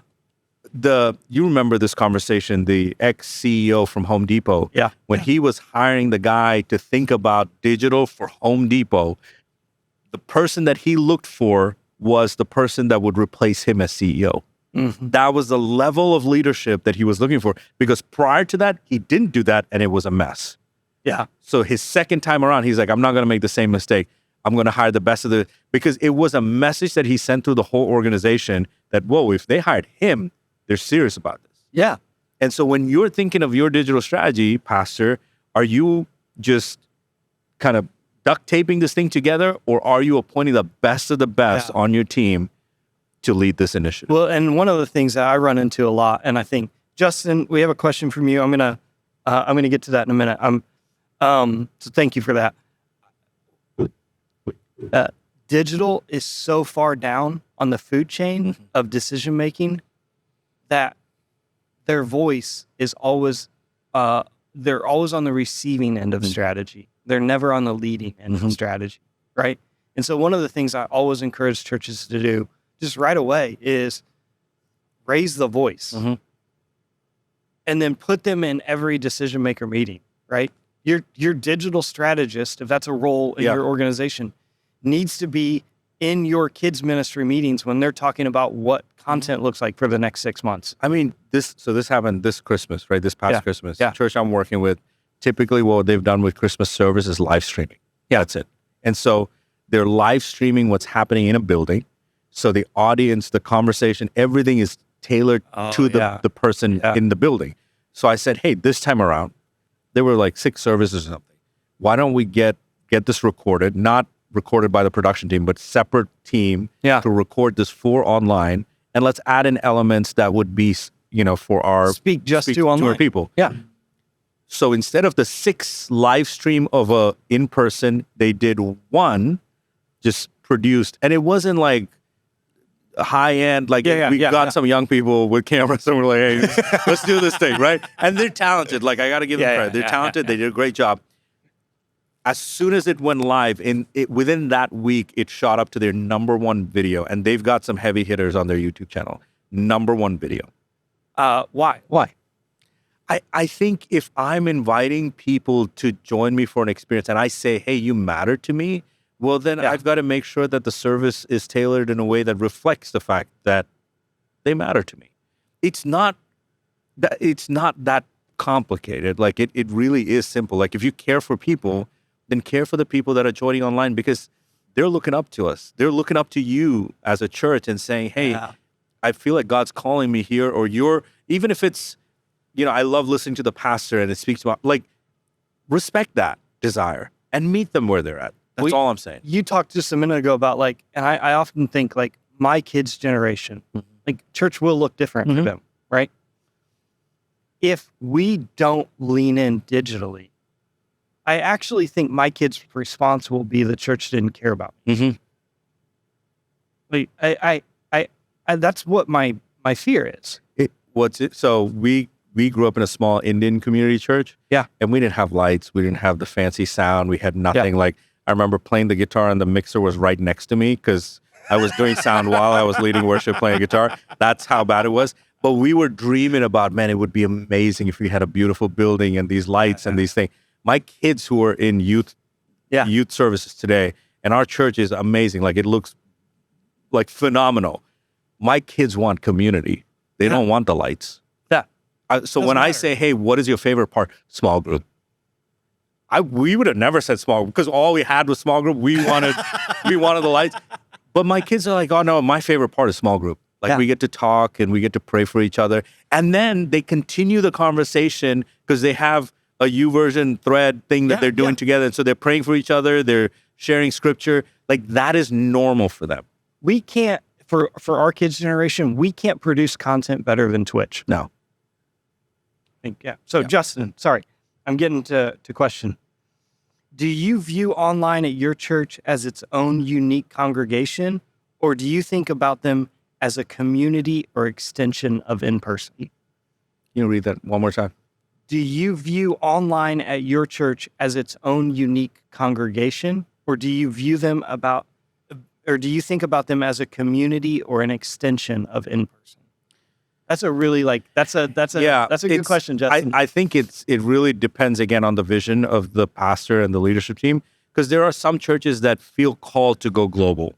You remember this conversation, the ex-CEO from Home Depot, when he was hiring the guy to think about digital for Home Depot, the person that he looked for was the person that would replace him as CEO. Mm-hmm. That was the level of leadership that he was looking for, because prior to that, he didn't do that and it was a mess. Yeah. So his second time around, he's like, I'm not going to make the same mistake. I'm going to hire the best of because it was a message that he sent through the whole organization that, whoa, if they hired him, they're serious about this. Yeah. And so when you're thinking of your digital strategy, Pastor, are you just kind of duct taping this thing together, or are you appointing the best of the best on your team to lead this initiative? Well, and one of the things that I run into a lot, and I think, Justin, we have a question from you. I'm gonna get to that in a minute. So thank you for that. Digital is so far down on the food chain of decision making that their voice is always, they're always on the receiving end of strategy. They're never on the leading end of strategy, right? And so one of the things I always encourage churches to do just right away is raise the voice and then put them in every decision maker meeting, right? Your digital strategist, if that's a role in your organization, needs to be in your kids' ministry meetings when they're talking about what content looks like for the next 6 months. I mean, this happened this Christmas, right? This past Christmas. The church I'm working with, typically what they've done with Christmas service is live streaming. Yeah, that's it. And so they're live streaming what's happening in a building. So the audience, the conversation, everything is tailored to the person in the building. So I said, hey, this time around, there were like 6 services or something. Why don't we get this recorded, not recorded by the production team, but separate team to record this for online, and let's add in elements that would be, for our speak to our people. Yeah. So instead of the 6 live stream of a in-person, they did 1 just produced, and it wasn't like high end. Like we got some young people with cameras, and we're like, hey, let's do this thing, right? And they're talented. Like, I got to give them credit. They're talented. They did a great job. As soon as it went live, within that week, it shot up to their #1 video, and they've got some heavy hitters on their YouTube channel. #1 video. Why? I think if I'm inviting people to join me for an experience, and I say, hey, you matter to me, well, then I've got to make sure that the service is tailored in a way that reflects the fact that they matter to me. It's not that complicated. Like, it really is simple. Like, if you care for people, then care for the people that are joining online, because they're looking up to us. They're looking up to you as a church and saying, hey, I feel like God's calling me here, or even if it's, I love listening to the pastor and it speaks about, like, respect that desire and meet them where they're at. That's all I'm saying. You talked just a minute ago about, like, and I often think, like, my kids' generation, like, church will look different for them, right? If we don't lean in digitally, I actually think my kids' response will be the church didn't care about me. Like, I that's what my fear is. So we grew up in a small Indian community church. Yeah. And we didn't have lights. We didn't have the fancy sound. We had nothing. Like, I remember playing the guitar and the mixer was right next to me because I was doing sound while I was leading worship playing guitar. That's how bad it was. But we were dreaming about, man, it would be amazing if we had a beautiful building and these lights and these things. My kids who are in youth services today, and our church is amazing. Like, it looks like phenomenal. My kids want community. They don't want the lights. Yeah. So when I say, hey, what is your favorite part? Small group. We would have never said small group, because all we had was small group. We wanted the lights. But my kids are like, oh no, my favorite part is small group. Like, we get to talk and we get to pray for each other. And then they continue the conversation because they have a YouVersion thread thing that they're doing together. And so they're praying for each other. They're sharing scripture. Like, that is normal for them. We can't, for our kids' generation, we can't produce content better than Twitch. No. So Justin, sorry, I'm getting to question. Do you view online at your church as its own unique congregation, or do you think about them as a community or extension of in-person? Can you read that one more time? Do you view online at your church as its own unique congregation, or do you do you think about them as a community or an extension of in-person? That's a really that's a good question, Justin. I think it really depends again on the vision of the pastor and the leadership team, because there are some churches that feel called to go global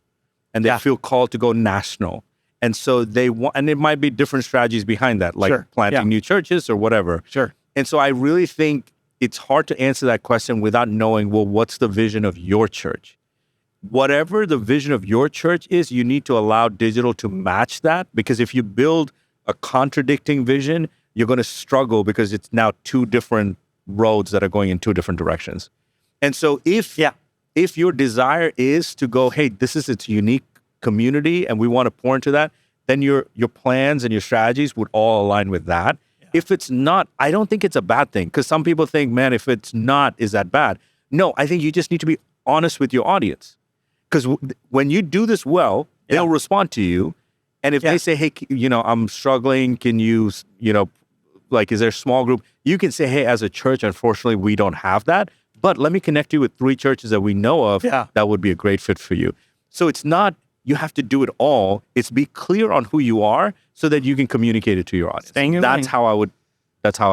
and they feel called to go national. And so they want, and it might be different strategies behind that, like planting new churches or whatever. Sure. And so I really think it's hard to answer that question without knowing, well, what's the vision of your church? Whatever the vision of your church is, you need to allow digital to match that, because if you build a contradicting vision, you're going to struggle because it's now two different roads that are going in two different directions. And so if your desire is to go, hey, this is its unique community and we want to pour into that, then your plans and your strategies would all align with that. Yeah. If it's not, I don't think it's a bad thing, because some people think, man, if it's not, is that bad? No, I think you just need to be honest with your audience, because when you do this well, they'll respond to you. And if they say, hey, I'm struggling, can you, is there a small group? You can say, hey, as a church, unfortunately, we don't have that, but let me connect you with 3 churches that we know of that would be a great fit for you. So it's not, you have to do it all. It's be clear on who you are so that you can communicate it to your audience. That's how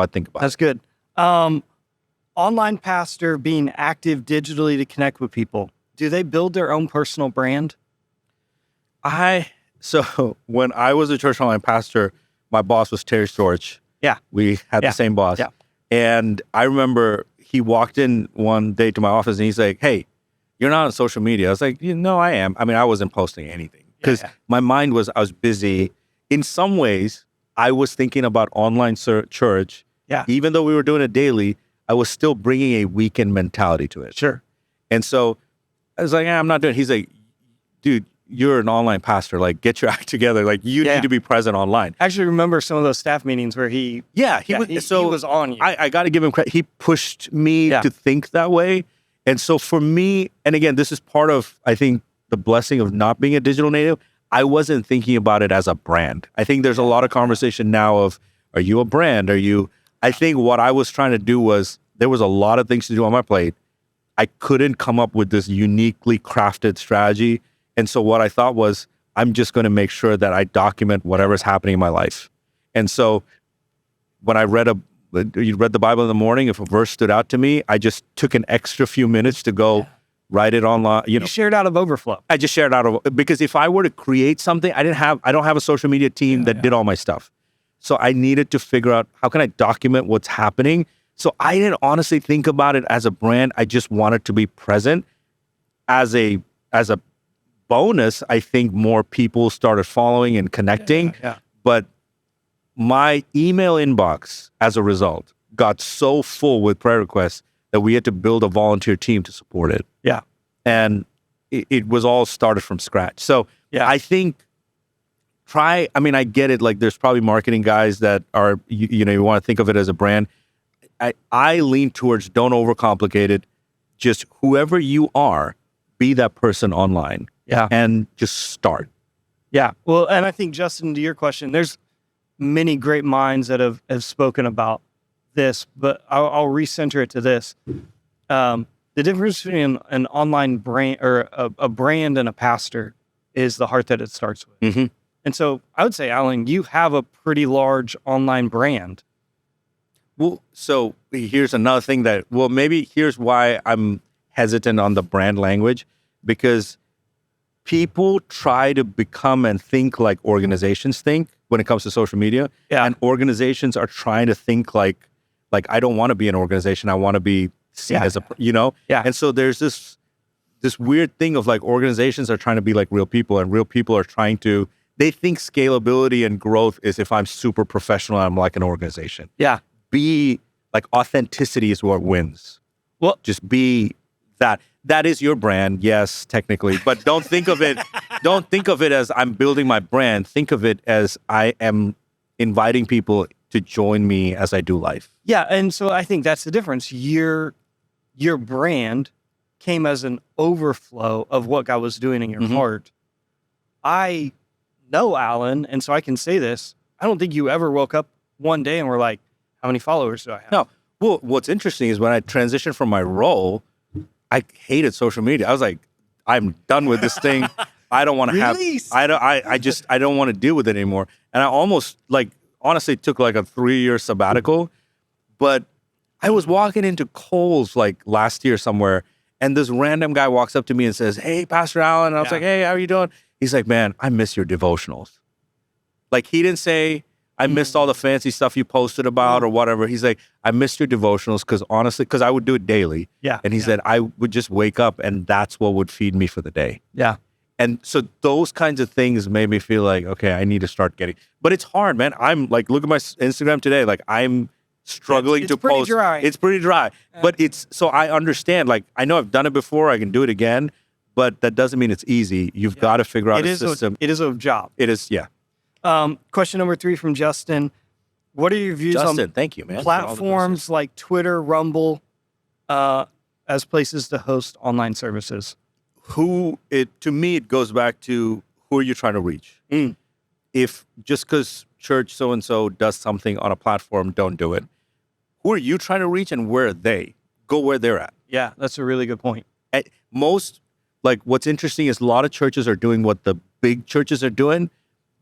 I think about it. That's good. Online pastor being active digitally to connect with people, do they build their own personal brand? So when I was a church online pastor, my boss was Terry Storch. Yeah. We had the same boss. Yeah. And I remember he walked in one day to my office and he's like, hey, you're not on social media. I was like, no, I am. I mean, I wasn't posting anything because my mind was, I was busy. In some ways, I was thinking about online church. Yeah. Even though we were doing it daily, I was still bringing a weekend mentality to it. Sure. And so I was like, I'm not doing it. He's like, dude, you're an online pastor. Like, get your act together. Like, you need to be present online. I actually remember some of those staff meetings where he was on you. I got to give him credit. He pushed me to think that way. And so for me, and again, this is part of, I think, the blessing of not being a digital native. I wasn't thinking about it as a brand. I think there's a lot of conversation now of, are you a brand? I think what I was trying to do was, there was a lot of things to do on my plate. I couldn't come up with this uniquely crafted strategy. And so what I thought was, I'm just going to make sure that I document whatever's happening in my life. And so when I read the Bible in the morning, if a verse stood out to me, I just took an extra few minutes to go write it online. You shared out of overflow. I just shared out of, because if I were to create something, I don't have a social media team that did all my stuff. So I needed to figure out, how can I document what's happening? So I didn't honestly think about it as a brand. I just wanted to be present. As a bonus, I think more people started following and connecting. But my email inbox, as a result, got so full with prayer requests that we had to build a volunteer team to support it. Yeah. And it was all started from scratch. So I think I get it. Like, there's probably marketing guys that are, you want to think of it as a brand. I lean towards, don't overcomplicate it. Just whoever you are, be that person online. Yeah. And just start. Yeah. Well, and I think, Justin, to your question, there's many great minds that have spoken about this, but I'll recenter it to this. The difference between an online brand or a brand and a pastor is the heart that it starts with. Mm-hmm. And so I would say, Alan, you have a pretty large online brand. Well, so here's another thing here's why I'm hesitant on the brand language, because people try to become and think like organizations think when it comes to social media. Yeah. And organizations are trying to think like I don't want to be an organization. I want to be seen as Yeah. And so there's this weird thing of, like, organizations are trying to be like real people, and real people are they think scalability and growth is if I'm super professional, I'm like an organization. Yeah. Be like, authenticity is what wins. Well, just be that. That is your brand, yes, technically, but don't think of it as I'm building my brand. Think of it as I am inviting people to join me as I do life. Yeah, and so I think that's the difference. Your brand came as an overflow of what God was doing in your heart. I know Alan, and so I can say this. I don't think you ever woke up one day and were like, how many followers do I have? No. Well, what's interesting is when I transitioned from my role, I hated social media. I was like, I'm done with this thing. I don't want to I don't want to deal with it anymore. And I almost honestly took like a 3-year sabbatical, but I was walking into Kohl's like last year somewhere, and this random guy walks up to me and says, "Hey, Pastor Allen." And I was like, "Hey, how are you doing?" He's like, "Man, I miss your devotionals." Like, he didn't say, "I missed all the fancy stuff you posted about," or whatever. He's like, "I missed your devotionals because I would do it daily." Yeah. And he said, I would just wake up and that's what would feed me for the day. Yeah. And so those kinds of things made me feel like, okay, I need to start getting, but it's hard, man. I'm like, look at my Instagram today. Like, I'm struggling to pretty post. Dry. It's pretty dry, but so I understand, like, I know I've done it before. I can do it again, but that doesn't mean it's easy. You've got to figure out a system. It is a job. It is. Yeah. Question number 3 from Justin. What are your views on thank you, man, platforms like Twitter, Rumble, as places to host online services? To me, it goes back to who are you trying to reach? If just because church so-and-so does something on a platform, don't do it. Who are you trying to reach, and where are they? Go where they're at. Yeah, that's a really good point. What's interesting is a lot of churches are doing what the big churches are doing,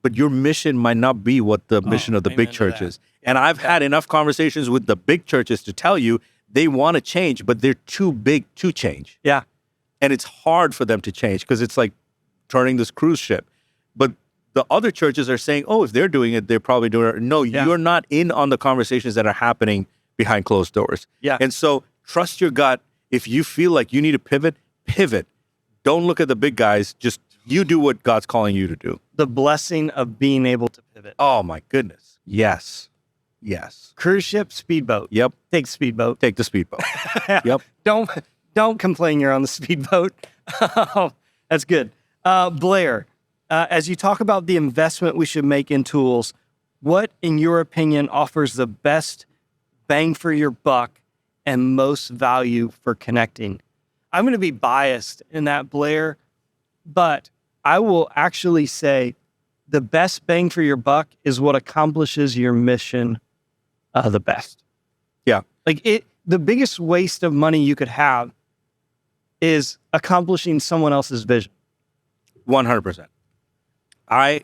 but your mission might not be what the mission of the big churches. And I've had enough conversations with the big churches to tell you they want to change, but they're too big to change. Yeah. And it's hard for them to change because it's like turning this cruise ship. But the other churches are saying, oh, if they're doing it, they're probably doing it. No, you're not in on the conversations that are happening behind closed doors. Yeah. And so trust your gut. If you feel like you need to pivot. Don't look at the big guys. Just you do what God's calling you to do. The blessing of being able to pivot. Oh, my goodness. Yes. Cruise ship, speedboat. Yep. Take speedboat. Take the speedboat. Yep. Don't complain you're on the speedboat. That's good. Blair, as you talk about the investment we should make in tools, what, in your opinion, offers the best bang for your buck and most value for connecting? I'm going to be biased in that, Blair, but I will actually say the best bang for your buck is what accomplishes your mission the best. Yeah. The biggest waste of money you could have is accomplishing someone else's vision. 100%. I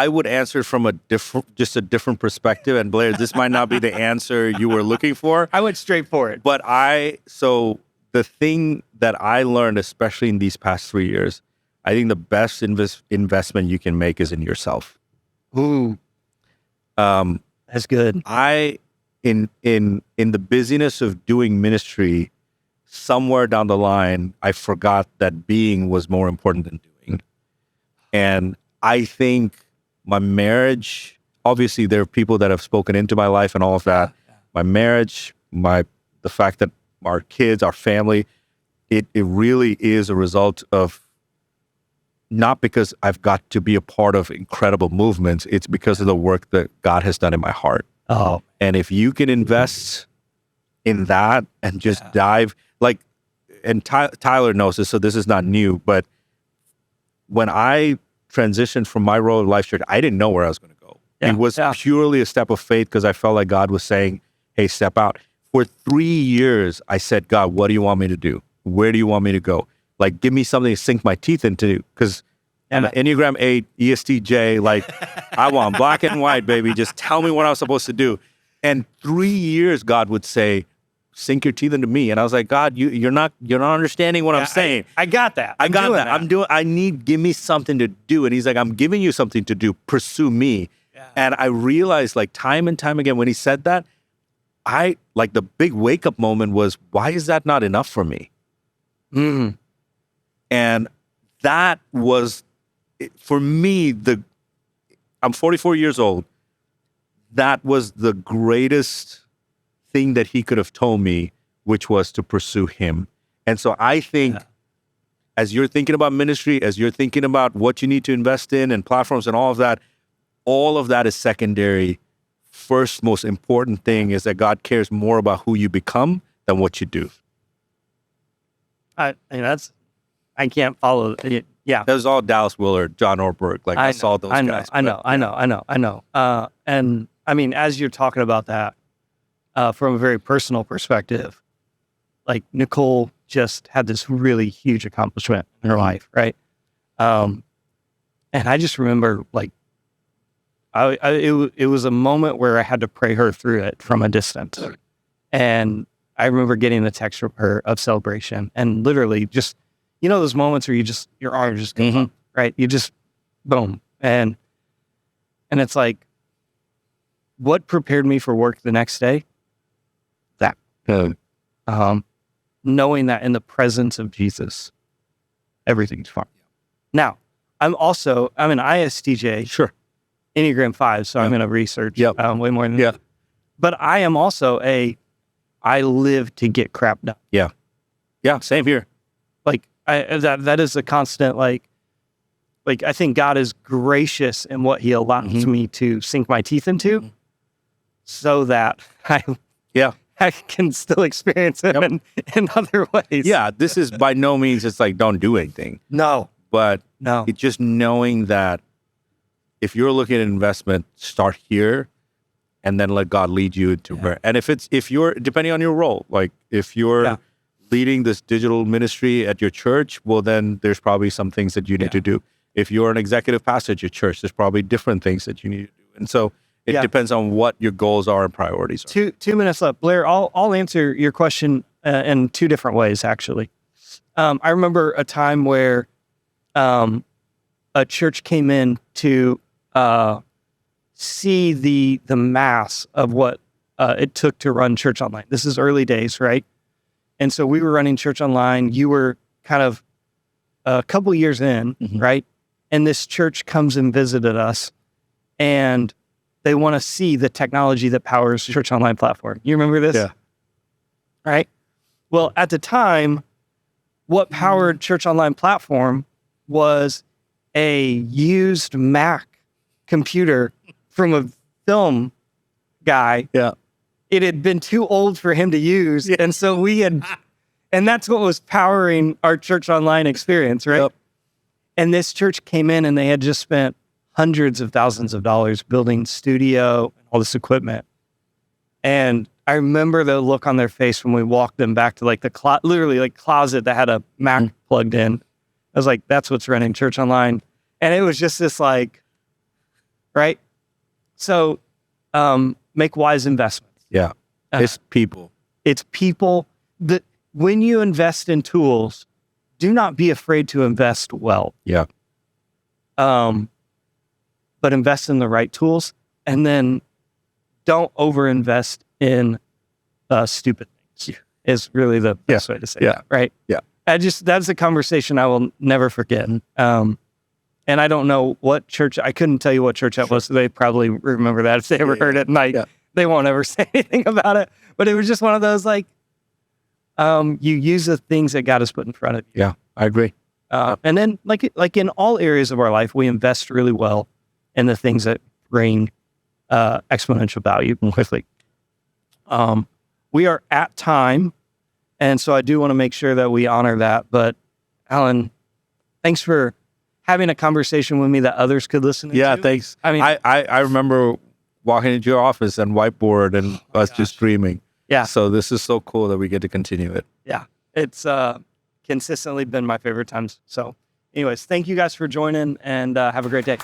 would answer from a different perspective. And Blair, this might not be the answer you were looking for. I went straight for it. But the thing that I learned, especially in these past 3 years, I think the best investment you can make is in yourself. Ooh. That's good. In the busyness of doing ministry, somewhere down the line, I forgot that being was more important than doing. And I think my marriage, obviously there are people that have spoken into my life and all of that. Yeah. My marriage, the fact that our kids, our family, it really is a result of, not because I've got to be a part of incredible movements, it's because of the work that God has done in my heart. Oh. And if you can invest in that and just dive, and Tyler knows this, so this is not new, but when I transitioned from my role at Life.Church, I didn't know where I was going to go. Yeah. It was purely a step of faith because I felt like God was saying, hey, step out. For 3 years, I said, God, what do you want me to do? Where do you want me to go? Give me something to sink my teeth into, because I'm an Enneagram 8, ESTJ, I want black and white, baby. Just tell me what I was supposed to do. And 3 years, God would say, sink your teeth into me. And I was like, God, you're not understanding what I'm saying. I got that. I got that. Give me something to do. And he's like, I'm giving you something to do. Pursue me. Yeah. And I realized time and time again, when he said that, the big wake up moment was, why is that not enough for me? Mm-hmm. And that was, for me, I'm 44 years old. That was the greatest thing that he could have told me, which was to pursue him. And so I think as you're thinking about ministry, as you're thinking about what you need to invest in and platforms and all of that is secondary. first most important thing is that God cares more about who you become than what you do. I can't follow it. Yeah. That was all Dallas Willard, John Ortberg. Like I saw those guys. I know. And I mean, as you're talking about that, from a very personal perspective, like Nicole just had this really huge accomplishment in her life, right? And I just remember like, it was a moment where I had to pray her through it from a distance. And I remember getting a text from her of celebration and literally just, those moments where your arms just go up, right? You just, boom. And it's like, what prepared me for work the next day? That. Knowing that in the presence of Jesus, everything's fine. Now, I'm an ISTJ. Sure. Enneagram 5, so I'm going to research way more than that. But I am also I live to get crap done. Yeah. Yeah, same here. Like, that is a constant, like I think God is gracious in what he allows me to sink my teeth into so that I can still experience him in other ways. Yeah, this is by no means it's like don't do anything. No. But No. it's just knowing that if you're looking at investment, start here and then let God lead you to where. And if you're depending on your role, like if you're leading this digital ministry at your church, well then there's probably some things that you need to do. If you're an executive pastor at your church, there's probably different things that you need to do. And so it depends on what your goals are and priorities are. 2 minutes left. Blair, I'll answer your question in 2 different ways, actually. I remember a time where a church came in to see the mass of what it took to run church online. This is early days, right? And so we were running church online. You were kind of a couple years in, right? And this church comes and visited us, and they want to see the technology that powers the church online platform. You remember this? Yeah. Right? Well, at the time, what powered church online platform was a used Mac computer from a film guy. Yeah. It had been too old for him to use. And so and that's what was powering our church online experience, right? Yep. And this church came in and they had just spent hundreds of thousands of dollars building studio and all this equipment. And I remember the look on their face when we walked them back to like the literally like closet that had a Mac plugged in. I was like, that's what's running church online. And it was just this like, right? So make wise investments. Yeah. It's people. It's people that when you invest in tools, do not be afraid to invest well. Yeah. But invest in the right tools, and then don't overinvest in stupid things. Is really the best way to say that, right? Yeah. That's a conversation I will never forget. And I don't know what church, I couldn't tell you what church that was. So they probably remember that if they ever heard it. And they won't ever say anything about it. But it was just one of those like, you use the things that God has put in front of you. Yeah, I agree. And then like in all areas of our life, we invest really well in the things that bring exponential value quickly. We are at time. And so I do want to make sure that we honor that. But Alan, thanks for having a conversation with me that others could listen to. Yeah, thanks. I mean, I remember walking into your office and whiteboard and us just dreaming. Yeah. So this is so cool that we get to continue it. Yeah. It's consistently been my favorite times. So anyways, thank you guys for joining and have a great day.